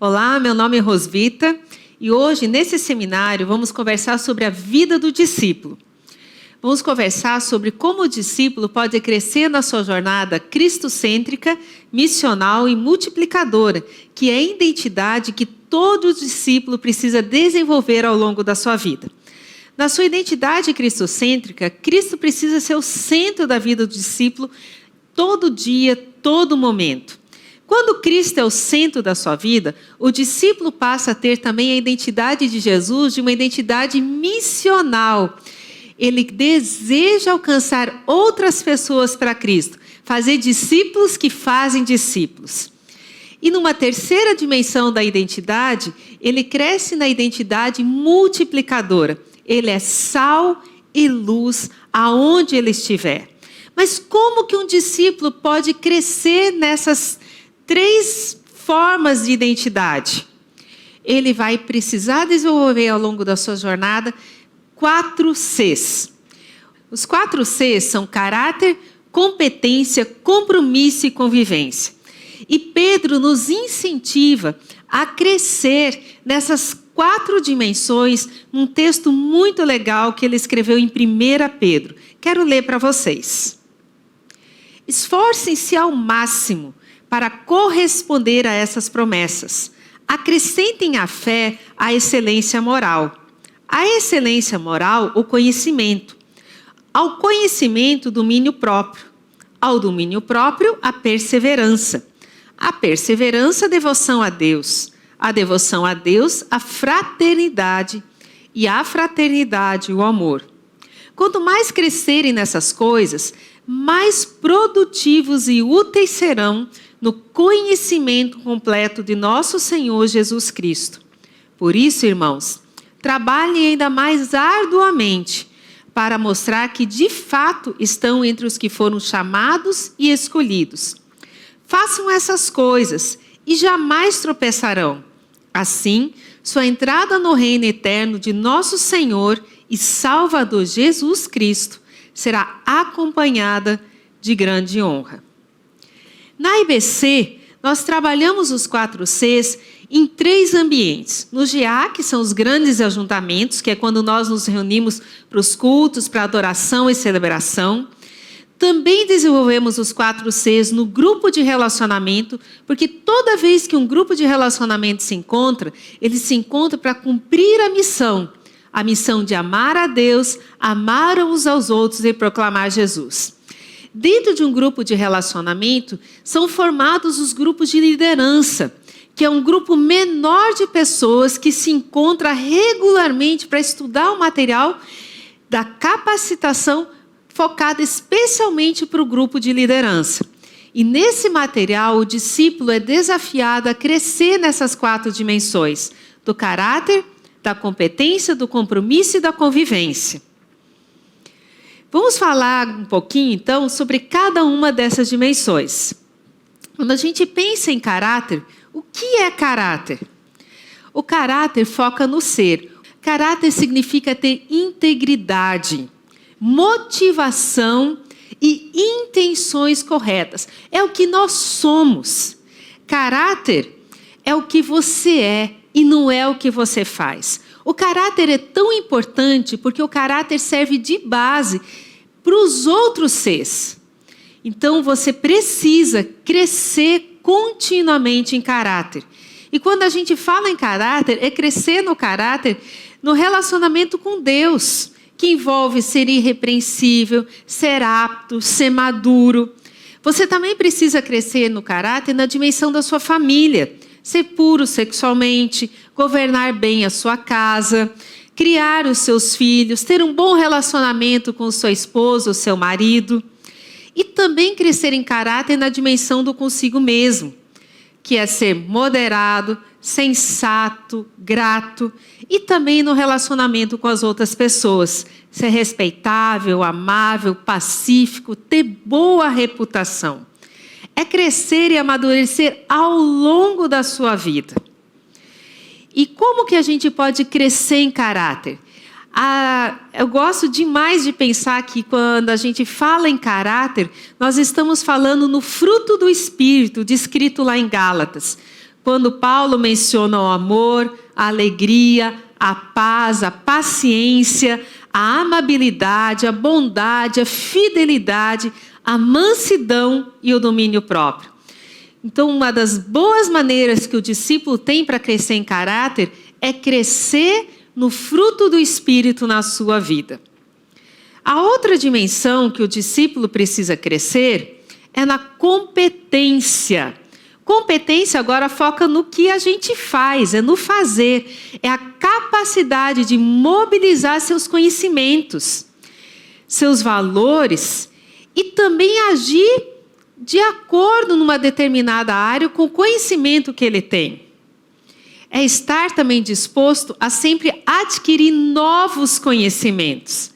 Olá, meu nome é Rosvita e hoje, nesse seminário, vamos conversar sobre a vida do discípulo. Vamos conversar sobre como o discípulo pode crescer na sua jornada cristocêntrica, missional e multiplicadora, que é a identidade que todo discípulo precisa desenvolver ao longo da sua vida. Na sua identidade cristocêntrica, Cristo precisa ser o centro da vida do discípulo todo dia, todo momento. Quando Cristo é o centro da sua vida, o discípulo passa a ter também a identidade de Jesus, de uma identidade missional. Ele deseja alcançar outras pessoas para Cristo, fazer discípulos que fazem discípulos. E numa terceira dimensão da identidade, ele cresce na identidade multiplicadora. Ele é sal e luz aonde ele estiver. Mas como que um discípulo pode crescer nessas três formas de identidade? Ele vai precisar desenvolver ao longo da sua jornada 4 Cs. Os 4 Cs são caráter, competência, compromisso e convivência. E Pedro nos incentiva a crescer nessas 4 dimensões num texto muito legal que ele escreveu em 1 Pedro. Quero ler para vocês. Esforcem-se ao máximo para corresponder a essas promessas. Acrescentem à fé a excelência moral. A excelência moral, o conhecimento. Ao conhecimento, domínio próprio. Ao domínio próprio, a perseverança. A perseverança, a devoção a Deus. A devoção a Deus, a fraternidade. E a fraternidade, o amor. Quanto mais crescerem nessas coisas, mais produtivos e úteis serão no conhecimento completo de nosso Senhor Jesus Cristo. Por isso, irmãos, trabalhem ainda mais arduamente para mostrar que de fato estão entre os que foram chamados e escolhidos. Façam essas coisas e jamais tropeçarão. Assim, sua entrada no reino eterno de nosso Senhor e Salvador Jesus Cristo será acompanhada de grande honra. Na IBC, nós trabalhamos os 4 Cs em 3 ambientes. No GA, que são os grandes ajuntamentos, que é quando nós nos reunimos para os cultos, para adoração e celebração. Também desenvolvemos os 4 Cs no grupo de relacionamento, porque toda vez que um grupo de relacionamento se encontra, ele se encontra para cumprir a missão de amar a Deus, amar uns aos outros e proclamar Jesus. Dentro de um grupo de relacionamento, são formados os grupos de liderança, que é um grupo menor de pessoas que se encontra regularmente para estudar o material da capacitação focada especialmente para o grupo de liderança. E nesse material, o discípulo é desafiado a crescer nessas 4 dimensões, do caráter, da competência, do compromisso e da convivência. Vamos falar um pouquinho, então, sobre cada uma dessas dimensões. Quando a gente pensa em caráter, o que é caráter? O caráter foca no ser. Caráter significa ter integridade, motivação e intenções corretas. É o que nós somos. Caráter é o que você é e não é o que você faz. O caráter é tão importante porque o caráter serve de base para os outros Cs. Então, você precisa crescer continuamente em caráter. E quando a gente fala em caráter, é crescer no caráter no relacionamento com Deus, que envolve ser irrepreensível, ser apto, ser maduro. Você também precisa crescer no caráter na dimensão da sua família. Ser puro sexualmente, governar bem a sua casa, criar os seus filhos, ter um bom relacionamento com sua esposa ou seu marido. E também crescer em caráter na dimensão do consigo mesmo, que é ser moderado, sensato, grato, e também no relacionamento com as outras pessoas. Ser respeitável, amável, pacífico, ter boa reputação. É crescer e amadurecer ao longo da sua vida. E como que a gente pode crescer em caráter? Eu gosto demais de pensar que quando a gente fala em caráter, nós estamos falando no fruto do Espírito, descrito lá em Gálatas. quando Paulo menciona o amor, a alegria, a paz, a paciência, a amabilidade, a bondade, a fidelidade, a mansidão e o domínio próprio. Então, uma das boas maneiras que o discípulo tem para crescer em caráter é crescer no fruto do Espírito na sua vida. A outra dimensão que o discípulo precisa crescer é na competência. Competência agora foca no que a gente faz, é no fazer. É a capacidade de mobilizar seus conhecimentos, seus valores e também agir de acordo numa determinada área com o conhecimento que ele tem. É estar também disposto a sempre adquirir novos conhecimentos.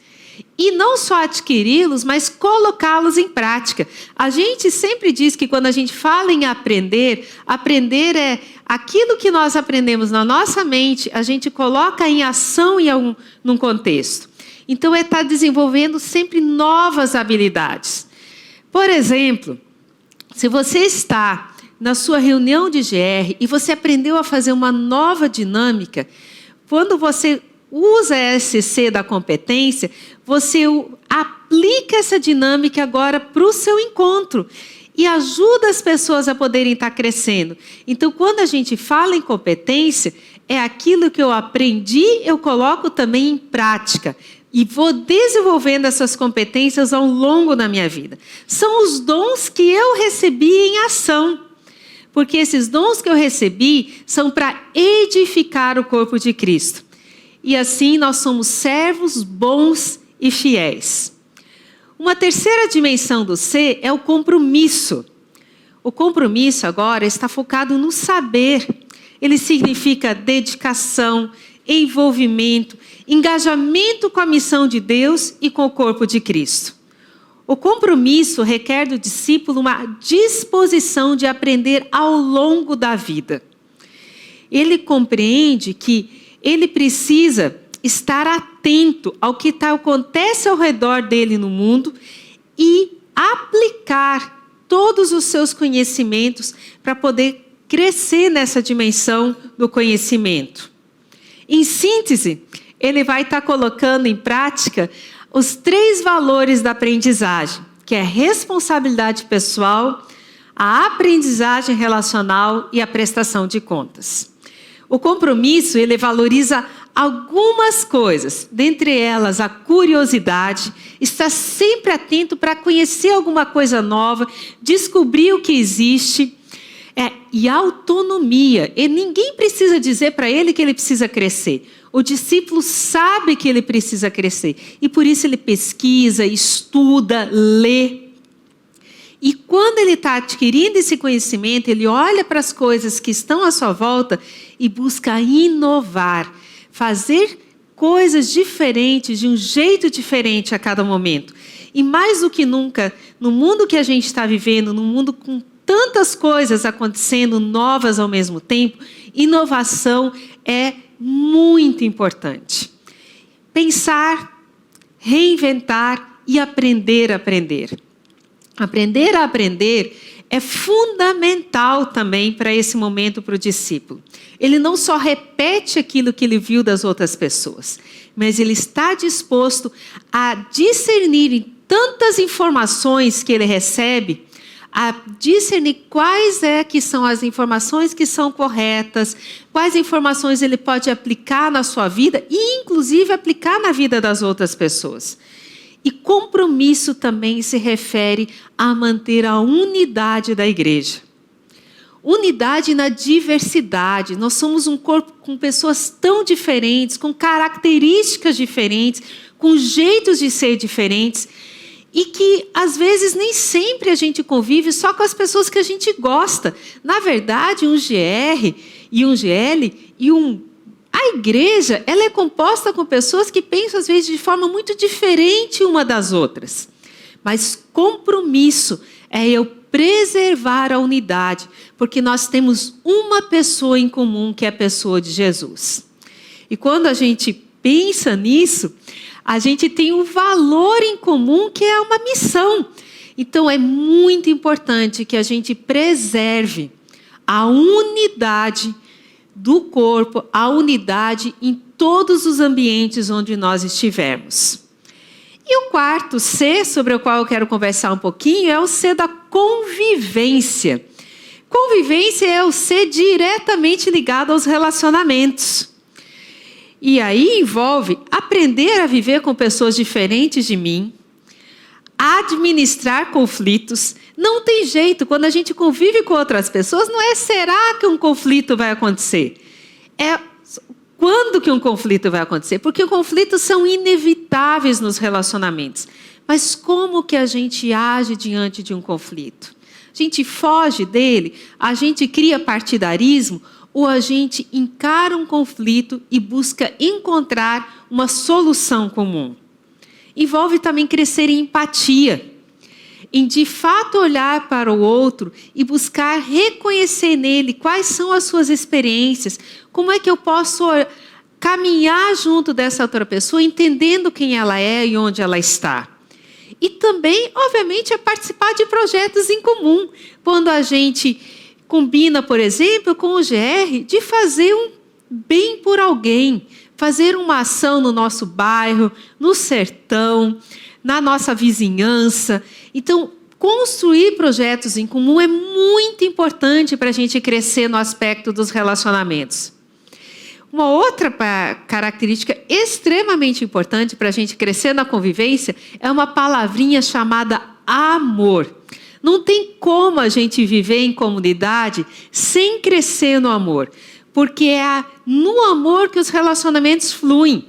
E não só adquiri-los, mas colocá-los em prática. A gente sempre diz que quando a gente fala em aprender, aprender é aquilo que nós aprendemos na nossa mente, a gente coloca em ação num contexto. Então é estar desenvolvendo sempre novas habilidades. Por exemplo, se você está na sua reunião de GR e você aprendeu a fazer uma nova dinâmica, quando você usa a SC da competência, você aplica essa dinâmica agora para o seu encontro e ajuda as pessoas a poderem estar crescendo. Então, quando a gente fala em competência, é aquilo que eu aprendi, eu coloco também em prática. E vou desenvolvendo essas competências ao longo da minha vida. São os dons que eu recebi em ação. Porque esses dons que eu recebi são para edificar o corpo de Cristo. E assim nós somos servos bons e fiéis. Uma terceira dimensão do C é o compromisso. O compromisso agora está focado no saber. Ele significa dedicação, envolvimento, engajamento com a missão de Deus e com o corpo de Cristo. O compromisso requer do discípulo uma disposição de aprender ao longo da vida. Ele compreende que ele precisa estar atento ao que acontece ao redor dele no mundo e aplicar todos os seus conhecimentos para poder crescer nessa dimensão do conhecimento. Em síntese, ele vai estar colocando em prática os 3 valores da aprendizagem, que é a responsabilidade pessoal, a aprendizagem relacional e a prestação de contas. O compromisso, ele valoriza algumas coisas, dentre elas a curiosidade, está sempre atento para conhecer alguma coisa nova, descobrir o que existe, e a autonomia. E ninguém precisa dizer para ele que ele precisa crescer. O discípulo sabe que ele precisa crescer e por isso ele pesquisa, estuda, lê. E quando ele está adquirindo esse conhecimento, ele olha para as coisas que estão à sua volta e busca inovar, fazer coisas diferentes, de um jeito diferente a cada momento. E mais do que nunca, no mundo que a gente está vivendo, num mundo com tantas coisas acontecendo novas ao mesmo tempo, inovação é muito importante. Pensar, reinventar e aprender a aprender. Aprender a aprender é fundamental também para esse momento para o discípulo. Ele não só repete aquilo que ele viu das outras pessoas, mas ele está disposto a discernir em tantas informações que ele recebe, a discernir quais que são as informações que são corretas, quais informações ele pode aplicar na sua vida e, inclusive, aplicar na vida das outras pessoas. E compromisso também se refere a manter a unidade da igreja. Unidade na diversidade. Nós somos um corpo com pessoas tão diferentes, com características diferentes, com jeitos de ser diferentes, e que, às vezes, nem sempre a gente convive só com as pessoas que a gente gosta. Na verdade, um GR e um GL e a igreja, ela é composta com pessoas que pensam, às vezes, de forma muito diferente uma das outras. Mas compromisso é eu preservar a unidade, porque nós temos uma pessoa em comum, que é a pessoa de Jesus. E quando a gente pensa nisso, a gente tem um valor em comum, que é uma missão. Então, é muito importante que a gente preserve a unidade do corpo, a unidade em todos os ambientes onde nós estivermos. E o quarto C, sobre o qual eu quero conversar um pouquinho, é o C da convivência. Convivência é o C diretamente ligado aos relacionamentos. E aí envolve aprender a viver com pessoas diferentes de mim, administrar conflitos. Não tem jeito, quando a gente convive com outras pessoas, não é será que um conflito vai acontecer? É quando que um conflito vai acontecer? Porque os conflitos são inevitáveis nos relacionamentos. Mas como que a gente age diante de um conflito? A gente foge dele? A gente cria partidarismo? Ou a gente encara um conflito e busca encontrar uma solução comum? Envolve também crescer em empatia, em de fato olhar para o outro e buscar reconhecer nele quais são as suas experiências, como é que eu posso caminhar junto dessa outra pessoa, entendendo quem ela é e onde ela está. E também, obviamente, é participar de projetos em comum, quando a gente combina, por exemplo, com o GR, de fazer um bem por alguém, fazer uma ação no nosso bairro, no sertão, na nossa vizinhança. Então, construir projetos em comum é muito importante para a gente crescer no aspecto dos relacionamentos. Uma outra característica extremamente importante para a gente crescer na convivência é uma palavrinha chamada amor. Não tem como a gente viver em comunidade sem crescer no amor, porque é no amor que os relacionamentos fluem.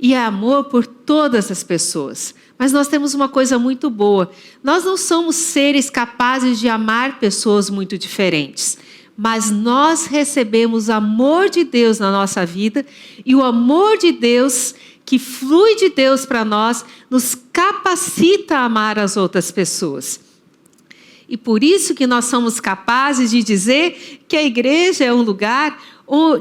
E é amor por todas as pessoas. Mas nós temos uma coisa muito boa. Nós não somos seres capazes de amar pessoas muito diferentes. Mas nós recebemos o amor de Deus na nossa vida. E o amor de Deus, que flui de Deus para nós, nos capacita a amar as outras pessoas. E por isso que nós somos capazes de dizer que a igreja é um lugar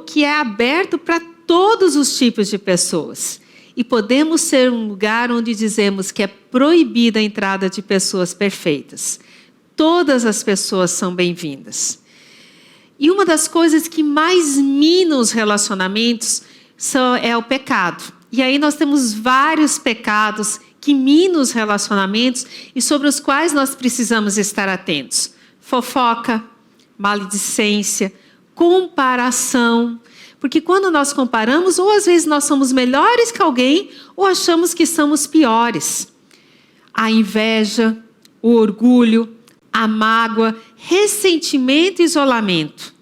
que é aberto para todos os tipos de pessoas. E podemos ser um lugar onde dizemos que é proibida a entrada de pessoas perfeitas. Todas as pessoas são bem-vindas. E uma das coisas que mais mina os relacionamentos é o pecado. E aí nós temos vários pecados que minam os relacionamentos e sobre os quais nós precisamos estar atentos. Fofoca, maledicência, comparação. Porque quando nós comparamos, ou às vezes nós somos melhores que alguém, ou achamos que somos piores. A inveja, o orgulho, a mágoa, ressentimento e isolamento.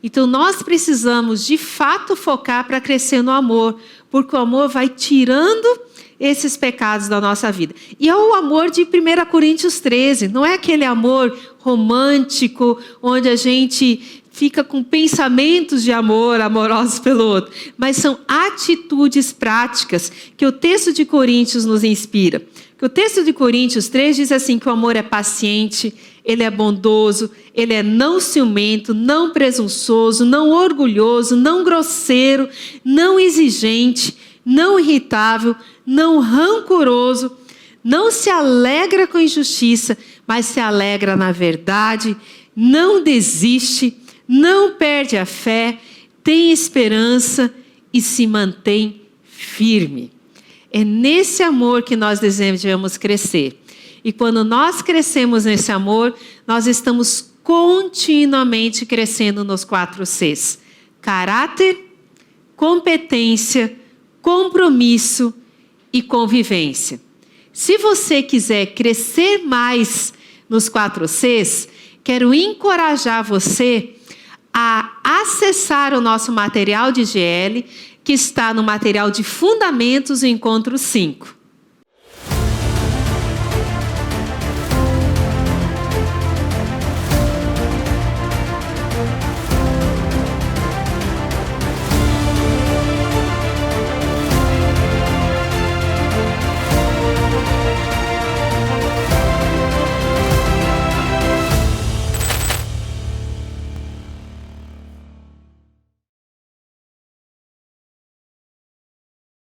Então nós precisamos de fato focar para crescer no amor, porque o amor vai tirando esses pecados da nossa vida. E é o amor de 1 Coríntios 13, não é aquele amor romântico, onde a gente fica com pensamentos de amor, amorosos pelo outro, mas são atitudes práticas que o texto de Coríntios nos inspira. Que o texto de Coríntios 3 diz assim, que o amor é paciente, ele é bondoso, ele é não ciumento, não presunçoso, não orgulhoso, não grosseiro, não exigente, não irritável, não rancoroso, não se alegra com injustiça, mas se alegra na verdade, não desiste, não perde a fé, tem esperança e se mantém firme. É nesse amor que nós desejamos crescer. E quando nós crescemos nesse amor, nós estamos continuamente crescendo nos 4 Cs. Caráter, competência, compromisso e convivência. Se você quiser crescer mais nos 4 Cs, quero encorajar você a acessar o nosso material de GL, que está no material de Fundamentos, o Encontro 5.